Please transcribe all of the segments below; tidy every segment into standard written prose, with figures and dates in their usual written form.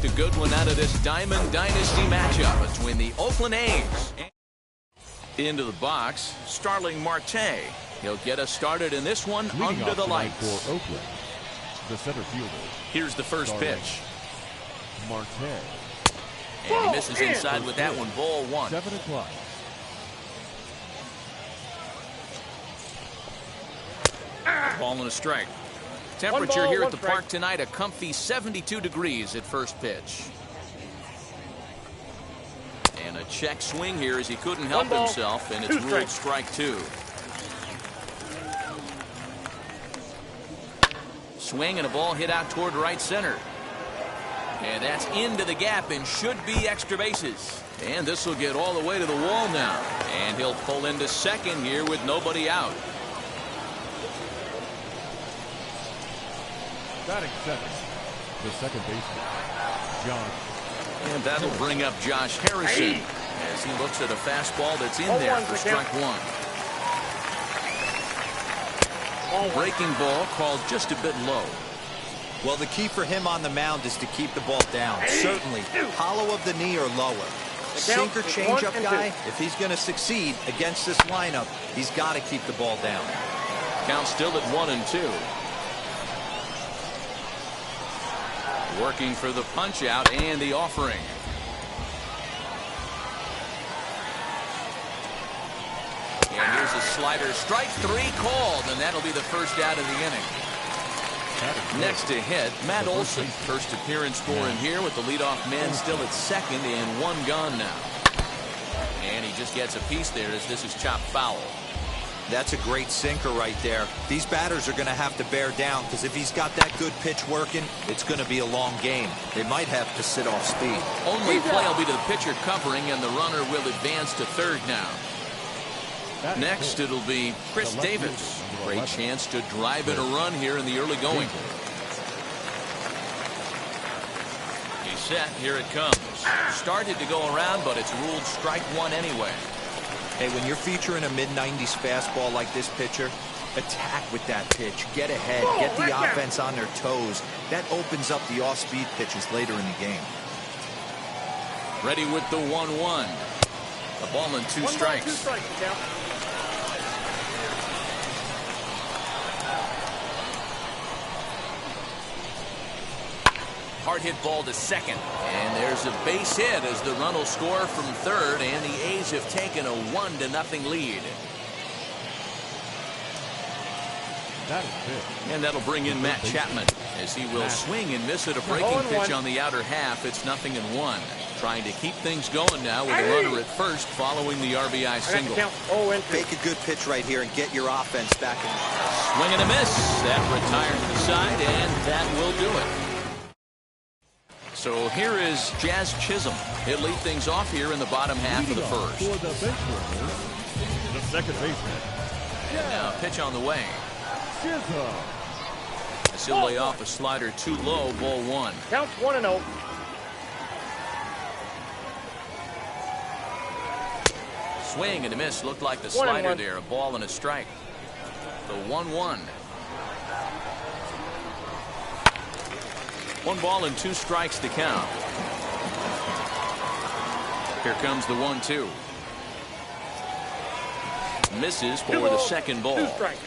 expect a good one out of this Diamond Dynasty matchup between the Oakland A's. Into the box, Starling Marte. He'll get us started in this one under the lights. For Oakland, the center fielder. Here's the first pitch. Marte. And he misses inside with that one. Ball one. 7 o'clock. Ball and a strike. Temperature here at the park tonight, a comfy 72 degrees at first pitch. And a check swing here as he couldn't help himself, and it's ruled strike two. Swing and a ball hit out toward right center. And that's into the gap and should be extra bases. And this will get all the way to the wall now. And he'll pull into second here with nobody out. Batting seven, the second baseman, Josh. And that'll bring up Josh Harrison as he looks at a fastball that's in there for strike one. Breaking ball called just a bit low. Well, the key for him on the mound is to keep the ball down. Certainly, hollow of the knee or lower. Sinker changeup guy, if he's going to succeed against this lineup, he's got to keep the ball down. Count still at 1-2. Working for the punch out and the offering. And here's a slider. Strike three called, and that'll be the first out of the inning. Next to hit, Matt Olson. First appearance for him here with the leadoff man still at second and one gone now. And he just gets a piece there as this is chopped foul. That's a great sinker right there. These batters are going to have to bear down because if he's got that good pitch working, it's going to be a long game. They might have to sit off speed. Only play will be to the pitcher covering, and the runner will advance to third now. Next, it'll be Chris Davis. Great chance to drive in a run here in the early going. He's set. Here it comes. Started to go around, but it's ruled strike one anyway. Hey, when you're featuring a mid-90s fastball like this pitcher, attack with that pitch. Get ahead. Get the offense on their toes. That opens up the off-speed pitches later in the game. Ready with the 1-1. A ball and two strikes. Hard hit ball to second. And there's a base hit as the run will score from third, and the A's have taken a 1-0 lead. And that'll bring in Matt Chapman as he will swing and miss at a breaking pitch on the outer half. It's 0-1. Trying to keep things going now with a runner at first following the RBI single. Make a good pitch right here and get your offense back in. Swing and a miss. That retired to the side, and that will do it. So here is Jazz Chisholm. He'll lead things off here in the bottom half of the first. For the bench warmers, the second baseman. And now pitch on the way. Chisholm. As he'll lay off a slider too low, ball one. Count 1-0. Swing and a miss. Looked like the slider there. A ball and a strike. The 1-1. 1 ball and 2 strikes to count. Here comes the 1-2. Misses for the second ball. 2 strikes.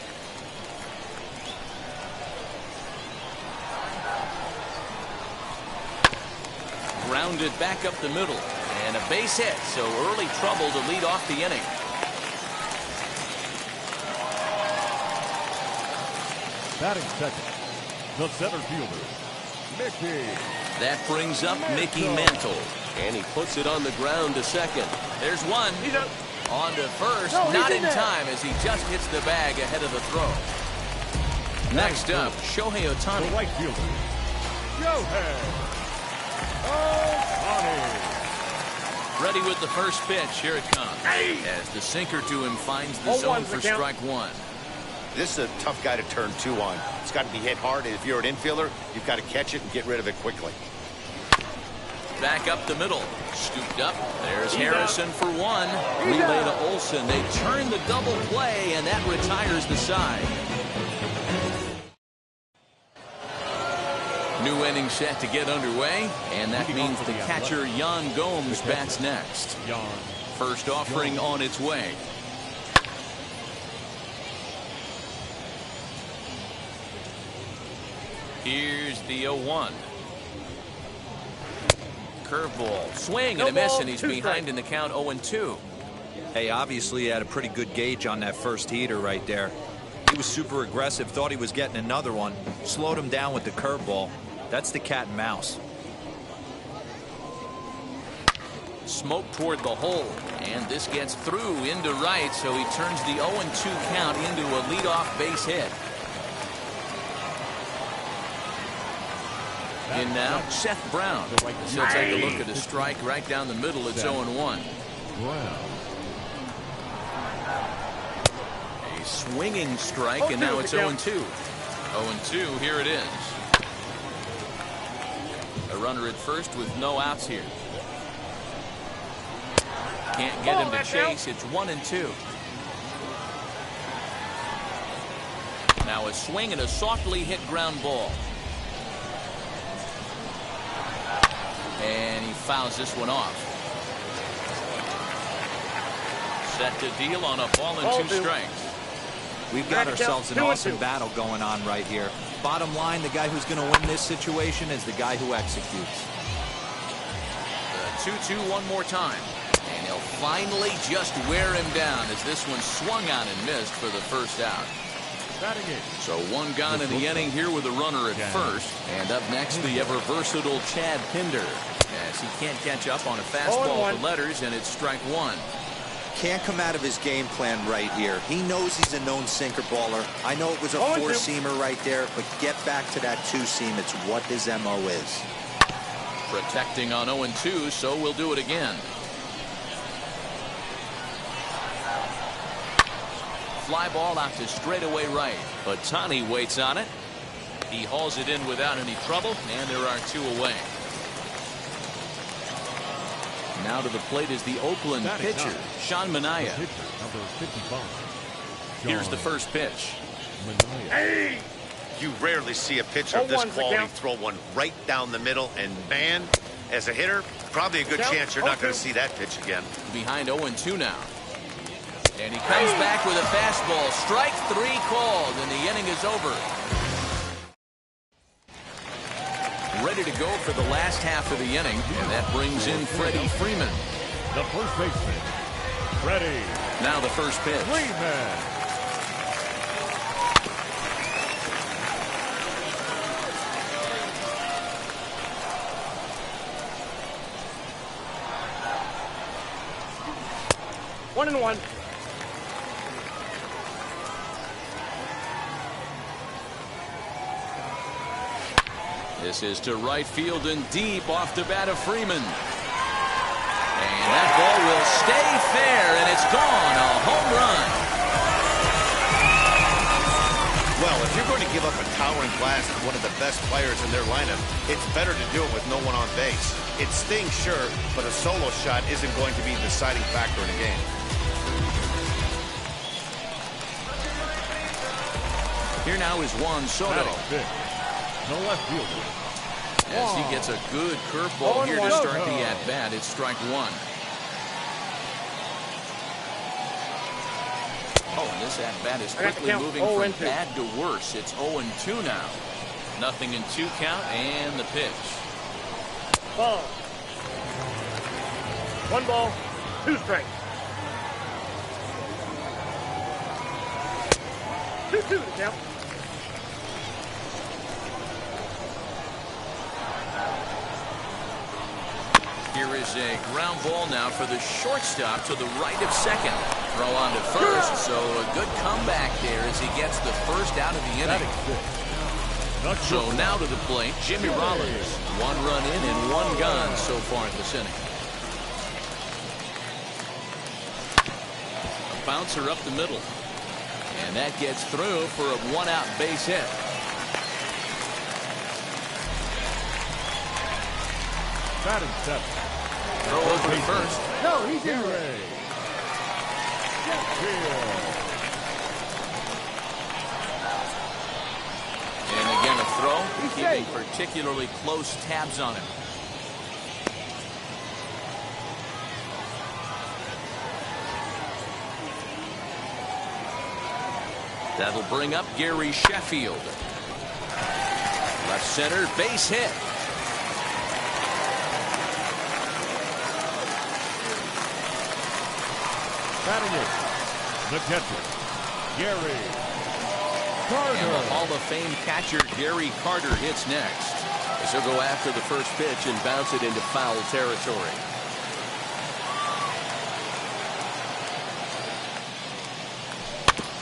Grounded back up the middle. And a base hit. So early trouble to lead off the inning. Batting second, the center fielder, Mickey. That brings up Mickey Mantle. And he puts it on the ground to second. There's one. On to first. Not in time as he just hits the bag ahead of the throw. Next up, Shohei Ohtani. The right fielder, Shohei Ohtani. Ready with the first pitch. Here it comes. As the sinker to him finds the zone for strike one. This is a tough guy to turn two on. It's got to be hit hard, and if you're an infielder, you've got to catch it and get rid of it quickly. Back up the middle. Scooped up. There's Harrison for one. Relay to Olson. They turn the double play, and that retires the side. New inning set to get underway, and that means the catcher Yan Gomes bats next. First offering on its way. Here's the 0-1. Curveball, swing and a miss, and he's behind in the count 0-2. Hey, obviously he had a pretty good gauge on that first heater right there. He was super aggressive, thought he was getting another one, slowed him down with the curveball. That's the cat and mouse. Smoke toward the hole, and this gets through into right, so he turns the 0-2 count into a leadoff base hit. In now, Seth Brown. He'll take a look at a strike right down the middle. It's 0-1. A swinging strike, and now it's 0-2. 0-2, here it is. A runner at first with no outs here. Can't get him to chase. It's 1-2. Now a swing and a softly hit ground ball. And he fouls this one off. Set to deal on a ball and 2 strikes. We've got ourselves an awesome battle going on right here. Bottom line, the guy who's going to win this situation is the guy who executes. The 2-2 one more time. And he'll finally just wear him down as this one swung on and missed for the first out. So one gone in the inning here with a runner at first. And up next, the ever versatile Chad Pinder. As he can't catch up on a fastball for letters, and it's strike 1. Can't come out of his game plan right here. He knows he's a known sinker baller. I know it was a 4-seamer right there, but get back to that 2-seam. It's what his MO is. Protecting on 0-2, so we'll do it again. Fly ball out to straightaway right, but Tani waits on it. He hauls it in without any trouble, and there are 2 away. Now to the plate is the Oakland pitcher, Sean Manaea. Here's the first pitch. Hey! You rarely see a pitcher of this quality throw one right down the middle, and man, as a hitter, probably a good chance you're not going to see that pitch again. Behind 0-2 now. And he comes back with a fastball. Strike 3 called, and the inning is over. Ready to go for the last half of the inning, and that brings in Freddie Freeman. The first baseman, Freddie. Now the first pitch. Freeman. One and one. This is to right field and deep off the bat of Freeman. And that ball will stay fair, and it's gone. A home run. Well, if you're going to give up a towering blast to one of the best players in their lineup, it's better to do it with no one on base. It stings, sure, but a solo shot isn't going to be the deciding factor in a game. Here now is Juan Soto. No left fielder. As he gets a good curveball here to start the at-bat, it's strike 1. Oh, and this at-bat is quickly moving from bad to worse. It's 0-2 now. Nothing in 2 count, and the pitch. Ball. 1 ball, 2 strikes. 2-2 to count. Here is a ground ball now for the shortstop to the right of second. Throw on to first, so a good comeback there as he gets the first out of the inning. So now to the plate, Jimmy Rollins. 1 run in and 1 gone so far in this inning. A bouncer up the middle. And that gets through for a 1-out base hit. Batting 7. Throw over to first. No, he's in there. And again a throw. keeping particularly close tabs on him. That'll bring up Gary Sheffield. Left center, base hit. Batting it, the catcher, Gary Carter. And the Hall of Fame catcher Gary Carter hits next, as he'll go after the first pitch and bounce it into foul territory.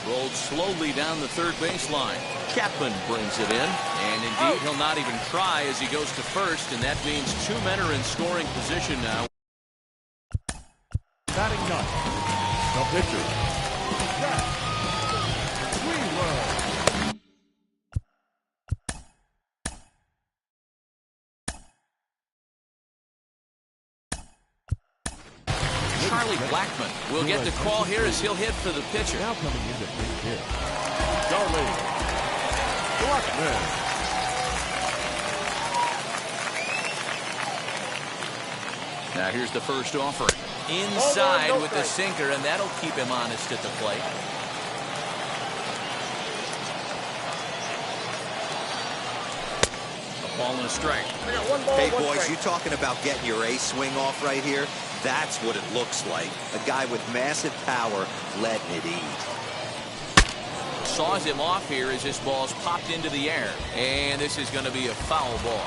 Rolled slowly down the third baseline. Chapman brings it in, and indeed he'll not even try as he goes to first, and that means two men are in scoring position now. Batting ninth, the pitcher, Jack Wheeler. Charlie Blackmon will get the call here as he'll hit for the pitcher. Now coming in to big hit, Charlie Blackmon. Now here's the first offering. Inside with the sinker, and that'll keep him honest at the plate. A ball and a strike. Hey, boys, you talking about getting your A swing off right here? That's what it looks like. A guy with massive power letting it eat. Saws him off here as this ball's popped into the air. And this is going to be a foul ball.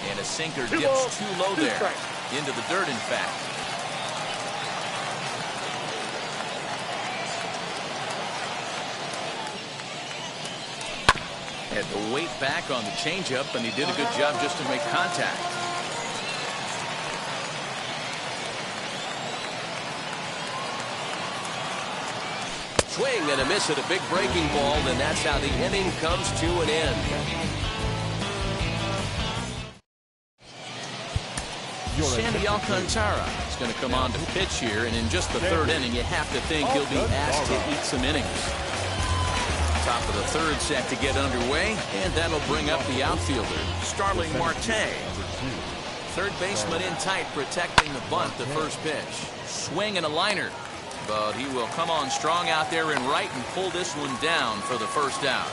And a sinker dips too low there. Into the dirt, in fact. Had to wait back on the changeup, and he did a good job just to make contact. Swing and a miss at a big breaking ball, and that's how the inning comes to an end. Sandy Alcantara is going to come on to pitch here, and in just the third inning, you have to think he'll be asked to eat some innings. Top of the third set to get underway, and that'll bring up the outfielder, Starling Marte. Third baseman in tight, protecting the bunt, the first pitch. Swing and a liner, but he will come on strong out there in right and pull this one down for the first out.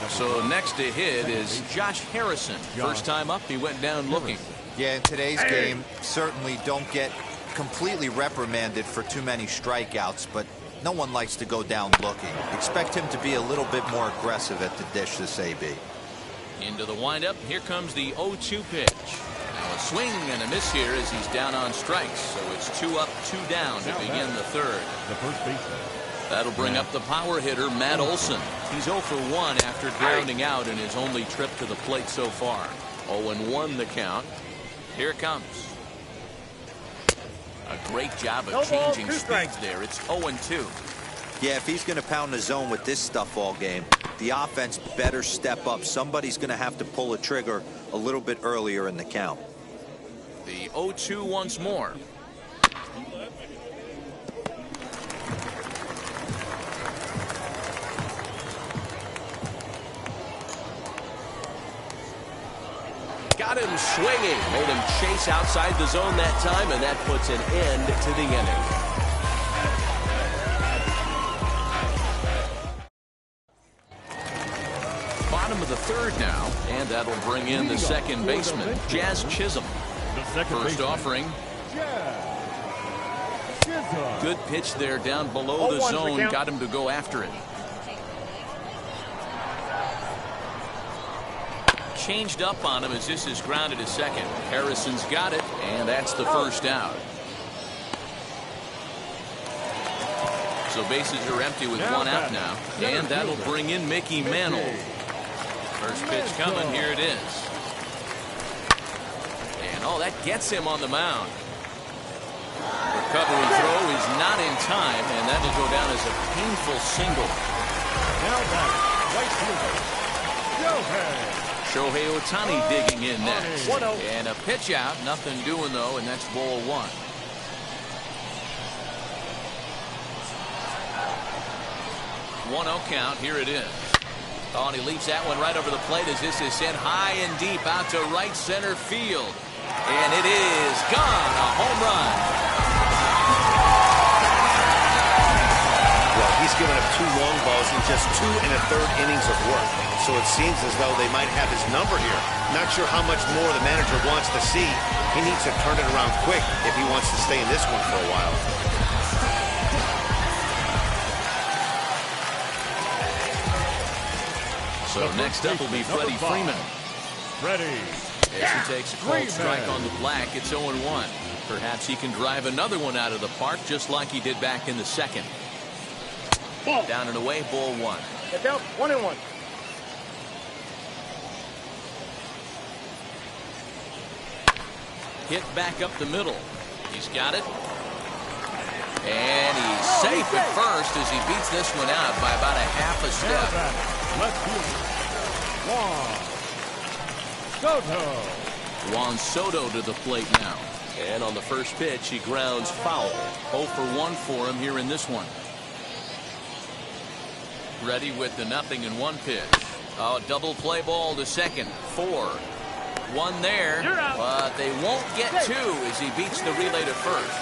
So next to hit is Josh Harrison. First time up, he went down looking. Yeah, in today's game, certainly don't get completely reprimanded for too many strikeouts, but no one likes to go down looking. Expect him to be a little bit more aggressive at the dish this AB. Into the windup, here comes the 0-2 pitch. Now a swing and a miss here as he's down on strikes. So it's 2 up, 2 down to begin the third. The first baseman. That'll bring up the power hitter, Matt Olson. He's 0 for 1 after grounding out in his only trip to the plate so far. 0-1 the count. Here it comes. A great job of changing speeds there. It's 0-2. Yeah, if he's going to pound the zone with this stuff all game, the offense better step up. Somebody's going to have to pull a trigger a little bit earlier in the count. The 0-2 once more. Got him swinging. Made him chase outside the zone that time, and that puts an end to the inning. Bottom of the third now, and that'll bring in the second baseman, Jazz Chisholm. First offering. Good pitch there down below the zone. Got him to go after it. Changed up on him as this is grounded to second. Harrison's got it, and that's the first out. So bases are empty with 1 out now, and that'll bring in Mickey Mantle. First pitch coming, here it is. And oh, that gets him on the mound. Recovery throw is not in time, and that'll go down as a painful single. Now back, right fielder, Shohei Ohtani digging in next. And a pitch out, nothing doing though, and that's ball 1. 1-0 count. Here it is. Oh, and he leaps that one right over the plate as this is sent high and deep out to right center field. And it is gone. A home run. Well, he's given up 2 long balls in just 2 1/3 innings of work. So it seems as though they might have his number here. Not sure how much more the manager wants to see. He needs to turn it around quick if he wants to stay in this one for a while. So next up will be Freddie Freeman. Freddie. As he takes a cold strike on the black, it's 0-1. Perhaps he can drive another one out of the park just like he did back in the second. Ball. Down and away, ball 1. Get down, 1-1. Hit back up the middle. He's got it. And he's safe at first as he beats this one out by about a half a step. Left field. Juan Soto. Juan Soto to the plate now. And on the first pitch, he grounds foul. 0 for 1 for him here in this one. Ready with the 0-1 pitch. Oh, double play ball to second. 4. 1 there, but they won't get 2 as he beats the relay to first.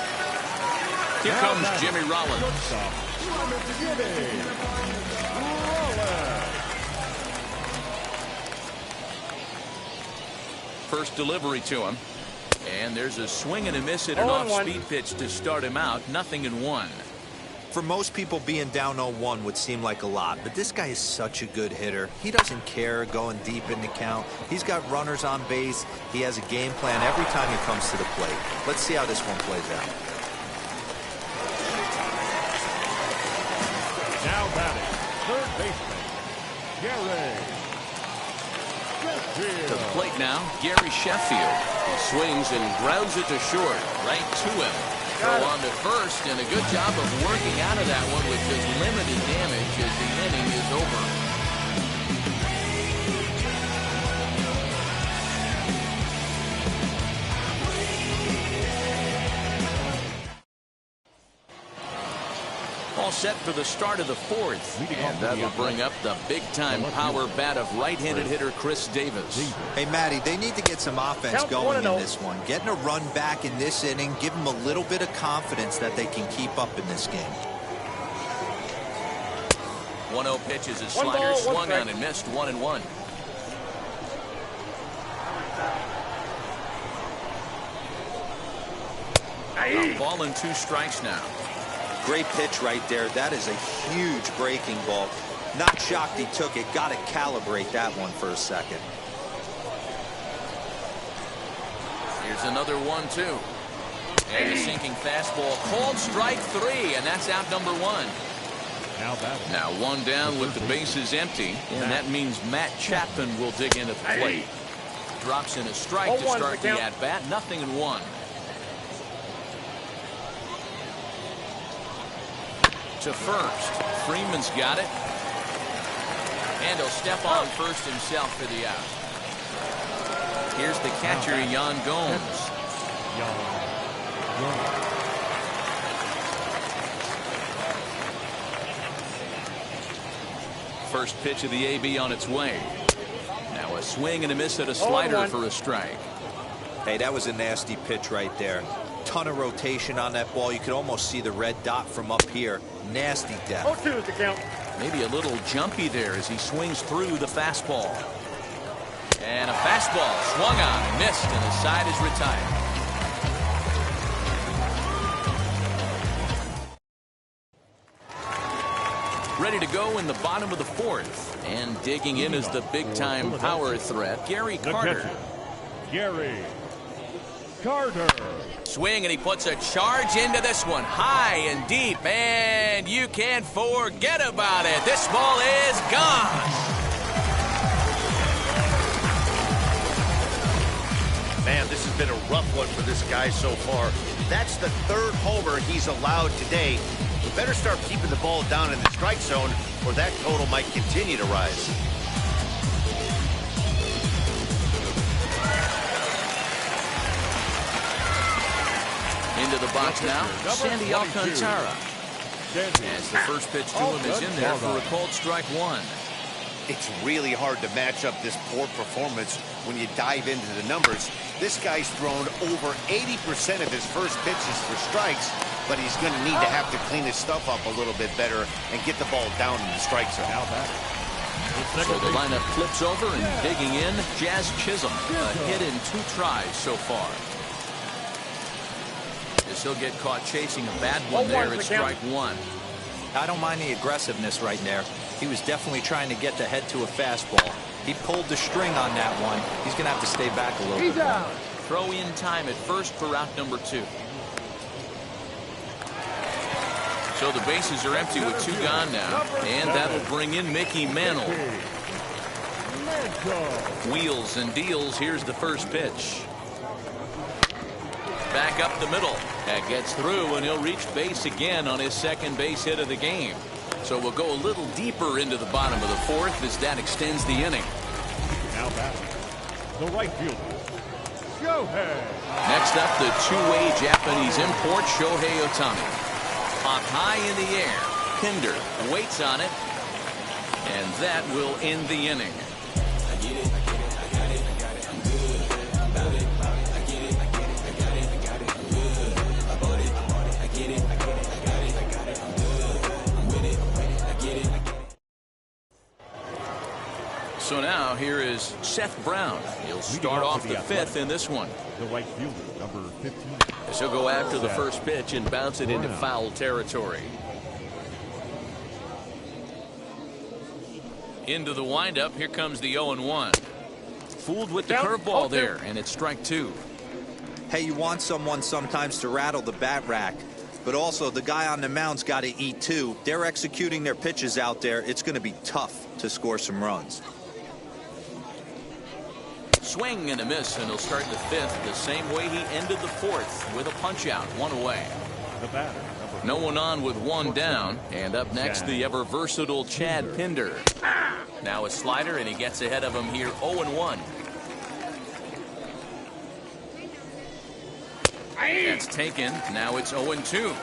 Here comes Jimmy Rollins. First delivery to him. And there's a swing and a miss at an off-speed pitch to start him out. 0-1. For most people, being down 0-1 would seem like a lot, but this guy is such a good hitter. He doesn't care going deep in the count. He's got runners on base. He has a game plan every time he comes to the plate. Let's see how this one plays out. Now batting, third baseman, Gary. To the plate now, Gary Sheffield. He swings and grounds it to short, right to him. Throw on to first, and a good job of working out of that one with just limited damage as the inning is over. All set for the start of the 4th. And that will bring up the big-time power bat of right-handed hitter Chris Davis. Hey, Matty, they need to get some offense going in this one. Getting a run back in this inning, give them a little bit of confidence that they can keep up in this game. 1-0 pitch is a slider, swung on and missed. 1-1. A ball and 2 strikes now. Great pitch right there. That is a huge breaking ball. Not shocked he took it. Got to calibrate that one for a second. Here's another 1-2. And a sinking fastball. Called strike 3, and that's out number 1. Now 1 down with the bases empty, and that means Matt Chapman will dig in at the plate. Drops in a strike to start the at-bat. 0-1. To first. Freeman's got it. And he'll step on first himself for the out. Here's the catcher, Yan Gomes. First pitch of the AB on its way. Now a swing and a miss at a slider for a strike. Hey, that was a nasty pitch right there. Ton of rotation on that ball. You could almost see the red dot from up here. Nasty depth. 0-2 is the count. Maybe a little jumpy there as he swings through the fastball. And a fastball swung on and missed, and the side is retired. Ready to go in the bottom of the 4th. And digging in is the big-time power threat, Gary Carter. Gary Carter. Swing, and he puts a charge into this one. High and deep, and you can't forget about it. This ball is gone. Man, this has been a rough one for this guy so far. That's the 3rd homer he's allowed today. We better start keeping the ball down in the strike zone, or that total might continue to rise. Into the box now, Sandy Alcantara. As the first pitch to him is in there for a called strike one. It's really hard to match up this poor performance when you dive into the numbers. This guy's thrown over 80% of his first pitches for strikes, but he's going to need to have to clean his stuff up a little bit better and get the ball down in the strike zone. So the lineup flips over and digging in, Jazz Chisholm. A hit in 2 tries so far. As he'll get caught chasing a bad one there at strike one. I don't mind the aggressiveness right there. He was definitely trying to get the head to a fastball. He pulled the string on that one. He's going to have to stay back a little bit more. Throw in time at first for out number 2. So the bases are empty with 2 gone now. And that'll bring in Mickey Mantle. Wheels and deals. Here's the first pitch. Back up the middle. That gets through, and he'll reach base again on his second base hit of the game. So we'll go a little deeper into the bottom of the 4th as that extends the inning. Now batting, the right fielder, Shohei. Next up, the 2-way Japanese import, Shohei Ohtani. Up high in the air. Pinder waits on it, and that will end the inning. So now here is Seth Brown. He'll start off the 5th in this one. The right fielder, number 15. So he'll go after the first pitch and bounce it into foul territory. Into the windup. Here comes the 0-1. Fooled with the curveball there, and it's strike 2. Hey, you want someone sometimes to rattle the bat rack, but also the guy on the mound's got to eat too. They're executing their pitches out there. It's going to be tough to score some runs. Swing and a miss, and he'll start the 5th the same way he ended the 4th with a punch out, 1 away. The batter, no one on with 1 down, and up next the ever versatile Chad Pinder. Now a slider, and he gets ahead of him here, 0-1. That's taken. Now it's 0-2.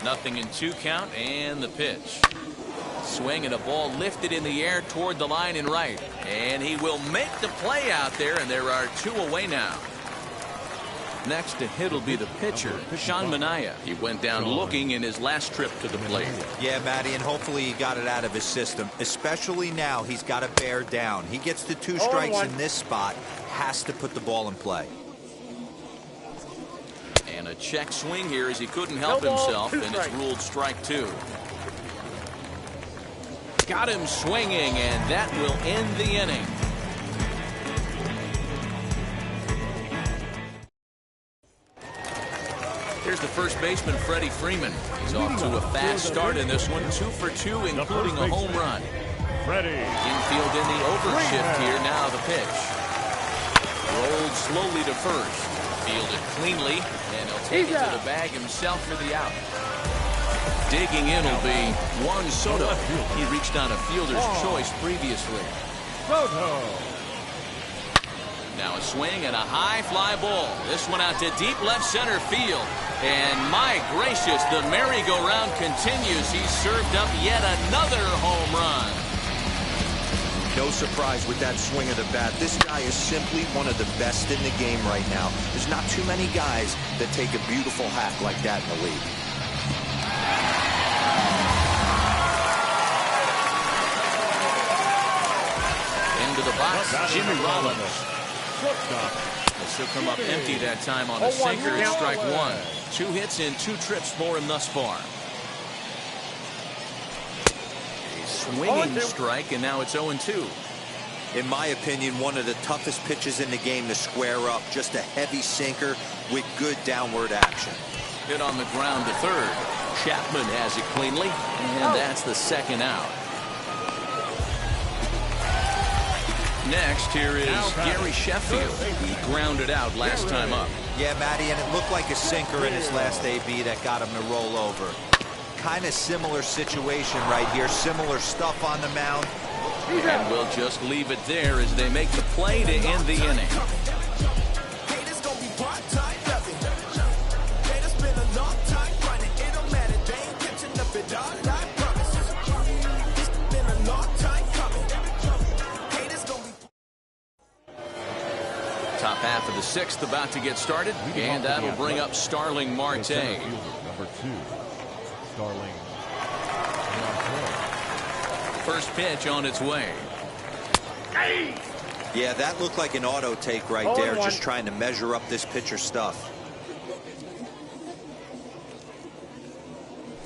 Nothing in 2 count, and the pitch. Swing and a ball lifted in the air toward the line and right. And he will make the play out there, and there are 2 away now. Next to hit will be the pitcher, Sean Manaea. He went down looking in his last trip to the plate. Yeah, Matty, and hopefully he got it out of his system. Especially now, he's got to bear down. He gets the 2 strikes in this spot, has to put the ball in play. And a check swing here as he couldn't help himself, and it's ruled strike 2. Got him swinging, and that will end the inning. Here's the first baseman, Freddie Freeman. He's off to a fast start in this one, 2 for 2, including a home run. Infield in the overshift here. Now the pitch. Rolled slowly to first. Fielded cleanly, and he'll take it to the bag himself for the out. Digging in will be Juan Soto. He reached on a fielder's choice previously. Now a swing and a high fly ball. This one out to deep left center field. And my gracious, the merry-go-round continues. He's served up yet another home run. No surprise with that swing of the bat. This guy is simply one of the best in the game right now. There's not too many guys that take a beautiful hack like that in the league. Into the box, Jimmy Rollins. This will come up empty that time on a sinker. It's strike 1. 2 hits in 2 trips for him thus far. A swinging strike, and now it's 0-2. In my opinion, one of the toughest pitches in the game to square up. Just a heavy sinker with good downward action. Hit on the ground to third. Chapman has it cleanly, and that's the second out. Next, here is Gary Sheffield. He grounded out last time up. Yeah, Matty, and it looked like a sinker in his last AB that got him to roll over. Kind of similar situation right here. Similar stuff on the mound. And we'll just leave it there as they make the play to end the inning. Top half of the sixth about to get started, and that'll bring up Starling Marte. Number 2, Starling Marte. First pitch on its way. Yeah, that looked like an auto take right there, just trying to measure up this pitcher's stuff.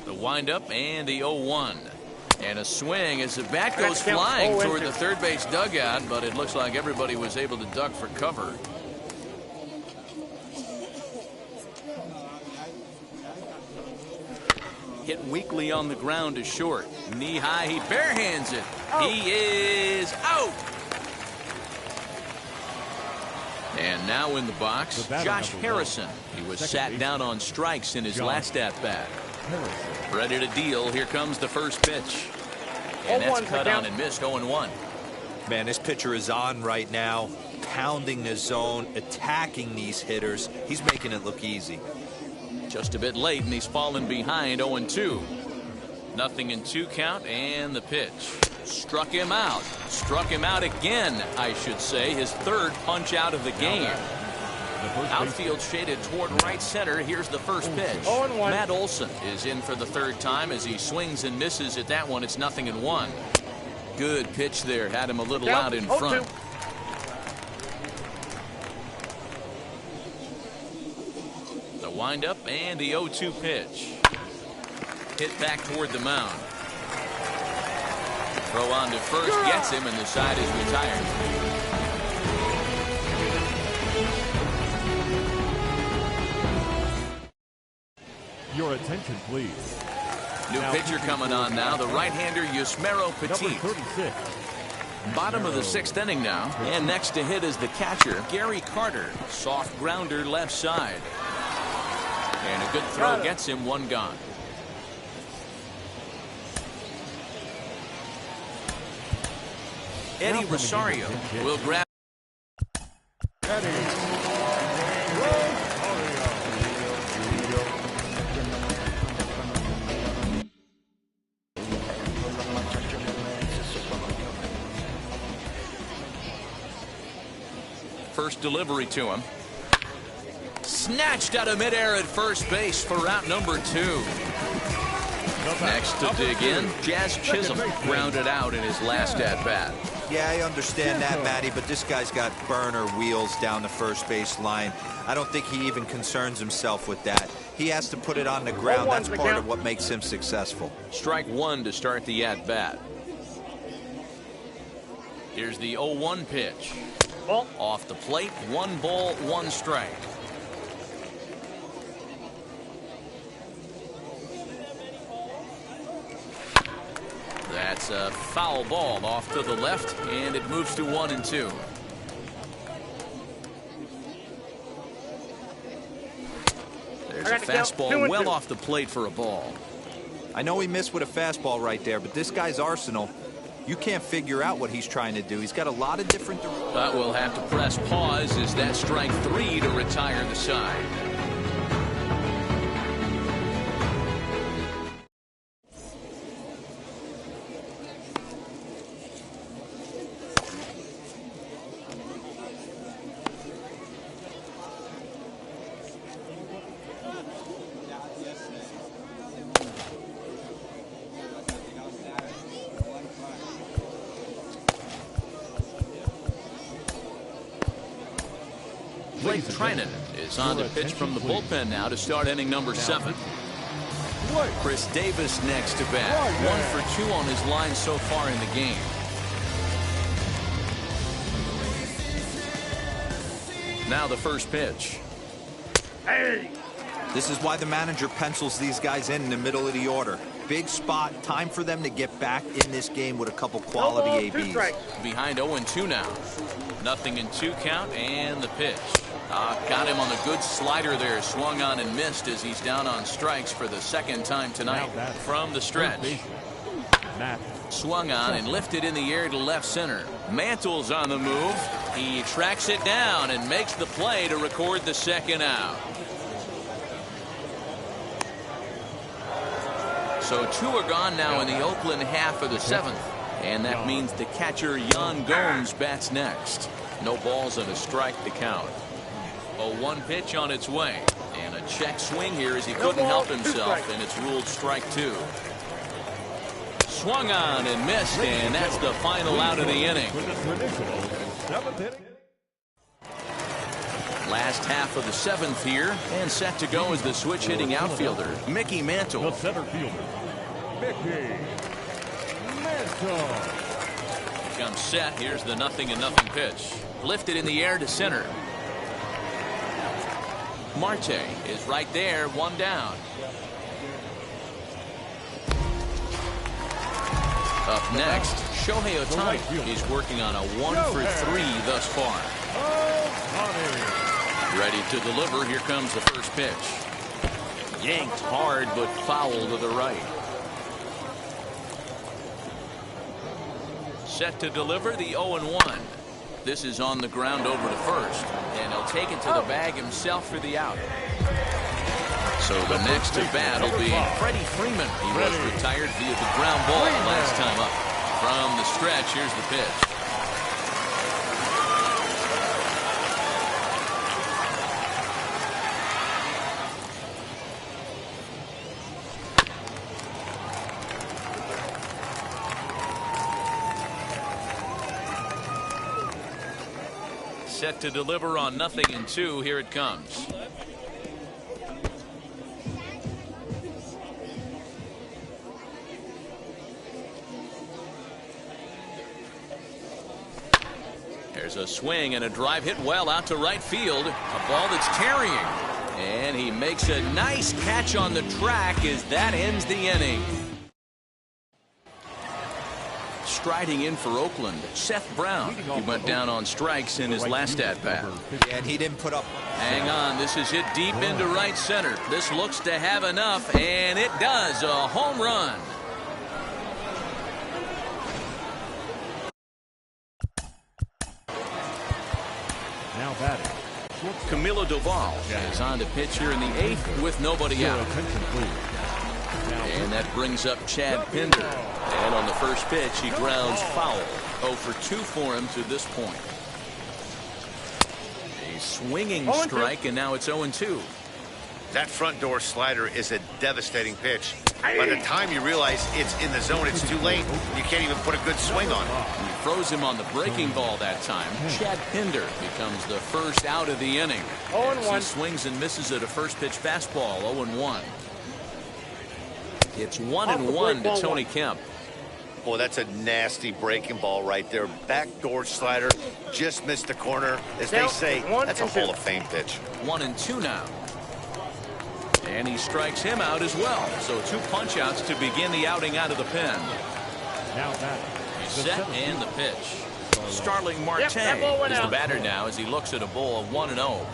The windup and the 0-1. And a swing as the bat goes flying toward the third base dugout, but it looks like everybody was able to duck for cover. Hit weakly on the ground to short. Knee high, he barehands it. He is out. And now in the box, Josh Harrison. He was sat down on strikes in his last at-bat. Ready to deal. Here comes the first pitch. And that's cut on and missed. 0-1. Man, this pitcher is on right now, pounding the zone, attacking these hitters. He's making it look easy. Just a bit late, and he's fallen behind. 0-2. Nothing in 2 count, and the pitch. Struck him out. Struck him out again, I should say. His third punch out of the game. Outfield shaded toward right center. Here's the first pitch. Matt Olson is in for the third time as he swings and misses at that one. It's 0-1. Good pitch there. Had him a little out in front. The windup and the 0-2 pitch. Hit back toward the mound. Throw on to first, gets him, and the side is retired. Your attention, please. New pitcher coming on now, the right-hander Yusmeiro Petit. Number 36. Bottom of the 6th inning now, and next to hit is the catcher, Gary Carter. Soft grounder left side. And a good throw gets him, 1 gone. Eddie Rosario will grab. First delivery to him. Snatched out of midair at first base for route number 2. Next to dig in, Jazz Chisholm grounded out in his last at-bat. Yeah, I understand that, Matty, but this guy's got burner wheels down the first base line. I don't think he even concerns himself with that. He has to put it on the ground. That's part of what makes him successful. Strike 1 to start the at-bat. Here's the 0-1 pitch. Off the plate, 1 ball, 1 strike. That's a foul ball off to the left, and it moves to 1-2. There's a fastball well off the plate for a ball. I know he missed with a fastball right there, but this guy's arsenal, you can't figure out what he's trying to do. He's got a lot of different. But we'll have to press pause as that strike 3 to retire the side. Blake Trinan is on to pitch from the bullpen now to start inning number 7. Chris Davis next to bat. 1 for 2 on his line so far in the game. Now the first pitch. This is why the manager pencils these guys in the middle of the order. Big spot, time for them to get back in this game with a couple quality ABs. Behind 0-2 now. Nothing in 2 count, and the pitch. Got him on a good slider there. Swung on and missed as he's down on strikes for the 2nd time tonight from the stretch. Swung on and lifted in the air to left center. Mantle's on the move. He tracks it down and makes the play to record the 2nd out. So 2 are gone now in the Oakland half of the 7th. And that means the catcher, Yan Gomes, bats next. No balls and a strike to count. A 1 pitch on its way. And a check swing here as he couldn't help himself, and it's ruled strike 2. Swung on and missed, and that's the final out of the inning. Last half of the 7th here, and set to go is the switch hitting outfielder, Mickey Mantle. The center fielder, Mickey Mantle. Comes set. Here's the 0-0 pitch. Lifted in the air to center. Marte is right there, 1 down. Up next, Shohei Ohtani. He's working on a 1-for-3 thus far. Ready to deliver. Here comes the first pitch. Yanked hard, but foul to the right. Set to deliver the 0-1. This is on the ground over to first, and he'll take it to the bag himself for the out. So the next at bat will be Freddie Freeman. He was retired via the ground ball last time up. From the stretch, here's the pitch. Set to deliver on 0-2. Here it comes. There's a swing and a drive hit well out to right field. A ball that's carrying. And he makes a nice catch on the track as that ends the inning. Striding in for Oakland, Seth Brown. He went down on strikes in his last at-bat. And he didn't put up. Hang on, this is hit deep into right center. This looks to have enough, and it does. A home run. Now batting, Camilo Doval is on to pitch here in the 8th with nobody out. And that brings up Chad Pinder. And on the first pitch, he grounds foul. 0-for-2 for him to this point. A swinging strike, and now it's 0-2. That front door slider is a devastating pitch. By the time you realize it's in the zone, it's too late. You can't even put a good swing on it. He froze him on the breaking ball that time. Chad Pinder becomes the first out of the inning. 0-1. He swings and misses at a first pitch fastball. 0-1. It's 1-1 to Tony Kemp. Boy, that's a nasty breaking ball right there. Backdoor slider, just missed the corner. As they say, that's a Hall of Fame pitch. 1-2 now. And he strikes him out as well. So 2 punch-outs to begin the outing out of the pen. Now batting, He's set and the pitch. Starling Marte is the batter now as he looks at a ball of 1-0.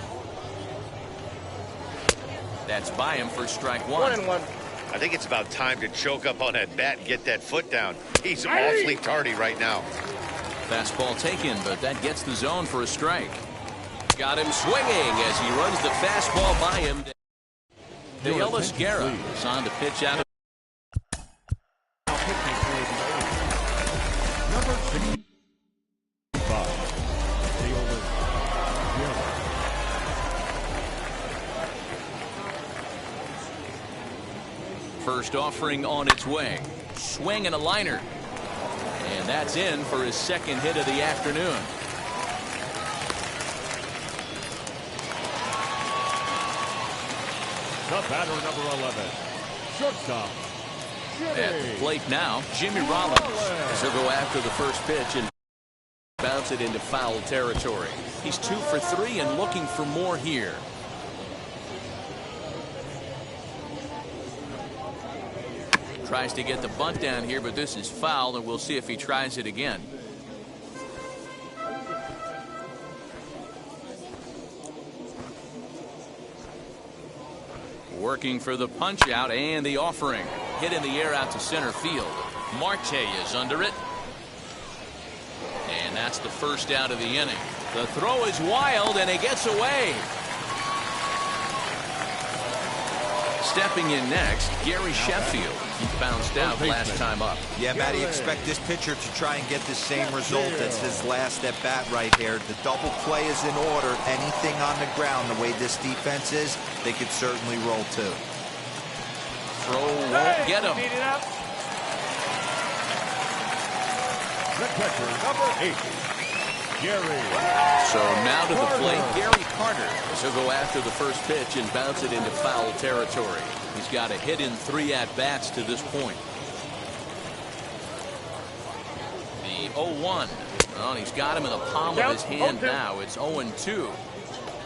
That's by him for strike 1. 1-1. I think it's about time to choke up on that bat and get that foot down. He's awfully tardy right now. Fastball taken, but that gets the zone for a strike. Got him swinging as he runs the fastball by him. De Ellis Guerra is on to pitch out of number 65. first offering on its way. Swing and a liner. And that's in for his second hit of the afternoon. The batter, number 11, shortstop, At the plate now, Jimmy Rollins. As he'll go after the first pitch and bounce it into foul territory. He's 2 for 3 and looking for more here. Tries to get the bunt down here, but this is foul, and we'll see if he tries it again. Working for the punch out and the offering. Hit in the air out to center field. Marte is under it. And that's the first out of the inning. The throw is wild and it gets away. Stepping in next, Gary Sheffield. He bounced out last time up. Yeah, Matty, expect this pitcher to try and get the same result as his last at bat right here. The double play is in order. Anything on the ground, the way this defense is, they could certainly roll too. Throw won't get him. The catcher, number 8, Gary. So now to the plate, Gary Carter. He'll go after the first pitch and bounce it into foul territory. He's got a hit in 3 at-bats to this point. The 0-1. Well, he's got him in the palm of his hand now. It's 0-2.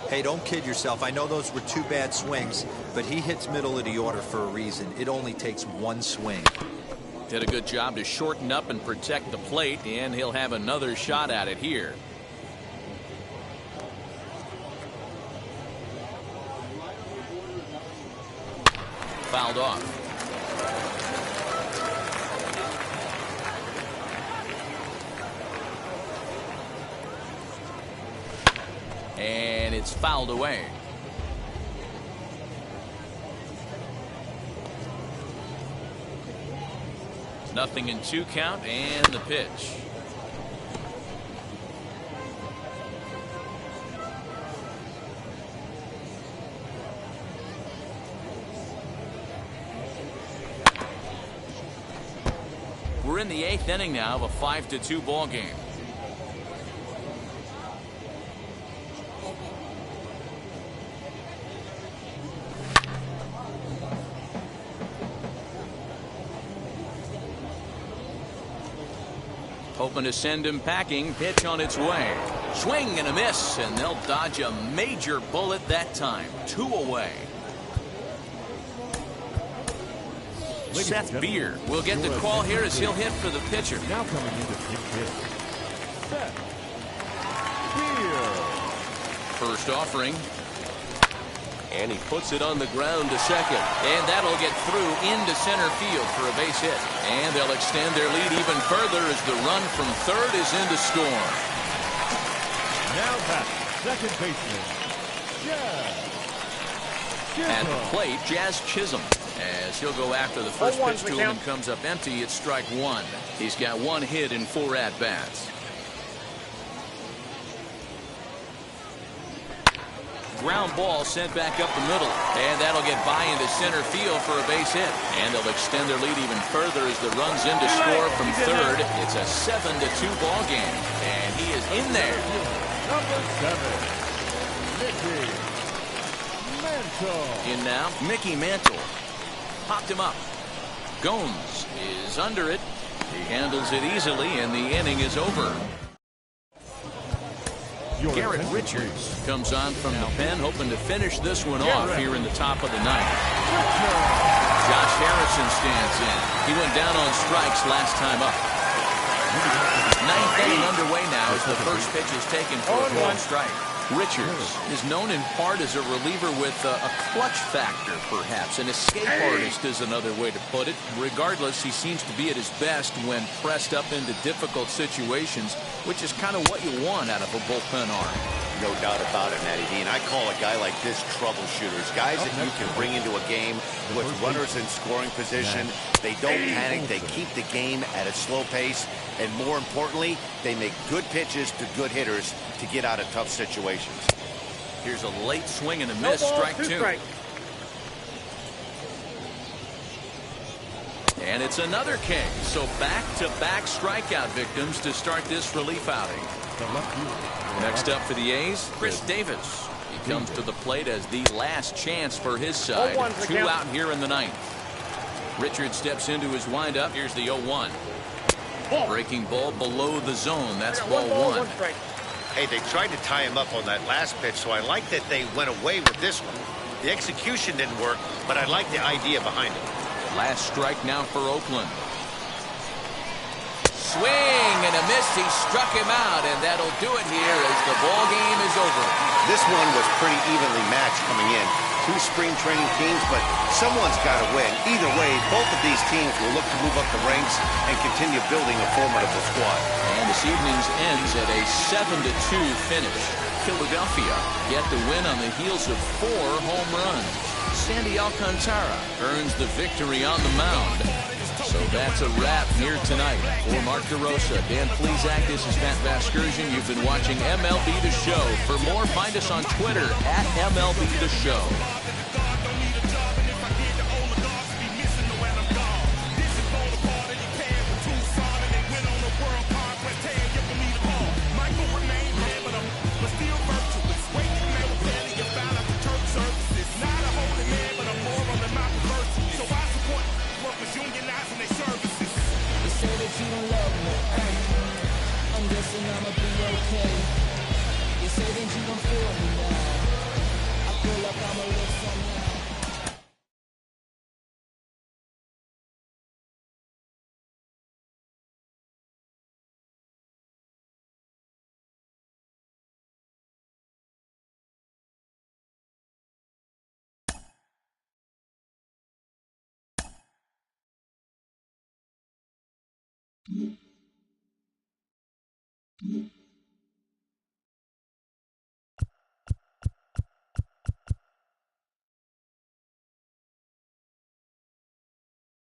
Hey, don't kid yourself. I know those were 2 bad swings, but he hits middle of the order for a reason. It only takes 1 swing. Did a good job to shorten up and protect the plate, and he'll have another shot at it here. Fouled off. And it's fouled away. Nothing in 2 count, and the pitch. We're in the 8th inning now of a 5-2 ball game. Hoping to send him packing. Pitch on its way. Swing and a miss, and they'll dodge a major bullet that time. 2 away. Seth Beer will get the call here as he'll hit for the pitcher. Now coming in to take hit, Seth Beer. First offering. And he puts it on the ground to second. And that'll get through into center field for a base hit. And they'll extend their lead even further as the run from third is in to score. Now back, second baseman, Jazz At the Chisholm. plate, Jazz Chisholm. As he'll go after the first pitch to him and comes up empty. It's strike 1. He's got 1 hit in 4 at-bats. Ground ball sent back up the middle, and that'll get by into center field for a base hit. And they'll extend their lead even further as the run's in to score from third. It's a 7-2 ball game, and he is in there. Number 7, Mickey Mantle. In now, Mickey Mantle. Popped him up. Gomes is under it. He handles it easily, and the inning is over. Garrett Richards comes on from the pen, hoping to finish this one off here in the top of the 9th. Josh Harrison stands in. He went down on strikes last time up. 9th inning underway now as the first pitch is taken for a ball strike. Richards is known in part as a reliever with a clutch factor, perhaps. An escape artist is another way to put it. Regardless, he seems to be at his best when pressed up into difficult situations, which is kind of what you want out of a bullpen arm. No doubt about it, Matty D. And I call a guy like this troubleshooters. Guys that you can bring into a game with runners in scoring position. They don't panic. They keep the game at a slow pace. And more importantly, they make good pitches to good hitters to get out of tough situations. Here's a late swing and a miss, strike 2. And it's another K. So back-to-back strikeout victims to start this relief outing. Next up for the A's, Chris Davis. He comes to the plate as the last chance for his side. 2 out here in the 9th. Richard steps into his windup. Here's the 0-1. Breaking ball below the zone. That's ball 1. Hey, they tried to tie him up on that last pitch, so I like that they went away with this one. The execution didn't work, but I like the idea behind it. Last strike now for Oakland. Swing and a miss. He struck him out, and that'll do it here as the ball game is over. This one was pretty evenly matched coming in. 2 spring training teams, but someone's got to win. Either way, both of these teams will look to move up the ranks and continue building a formidable squad. And this evening's ends at a 7-2 finish. Philadelphia get the win on the heels of 4 home runs. Sandy Alcantara earns the victory on the mound. So that's a wrap here tonight. For Mark DeRosa, Dan Plesac, this is Matt Vasgersian. You've been watching MLB The Show. For more, find us on Twitter at MLB The Show. I'ma be okay. You say that you don't feel me now. I feel like I'm a little something now. Mm-hmm.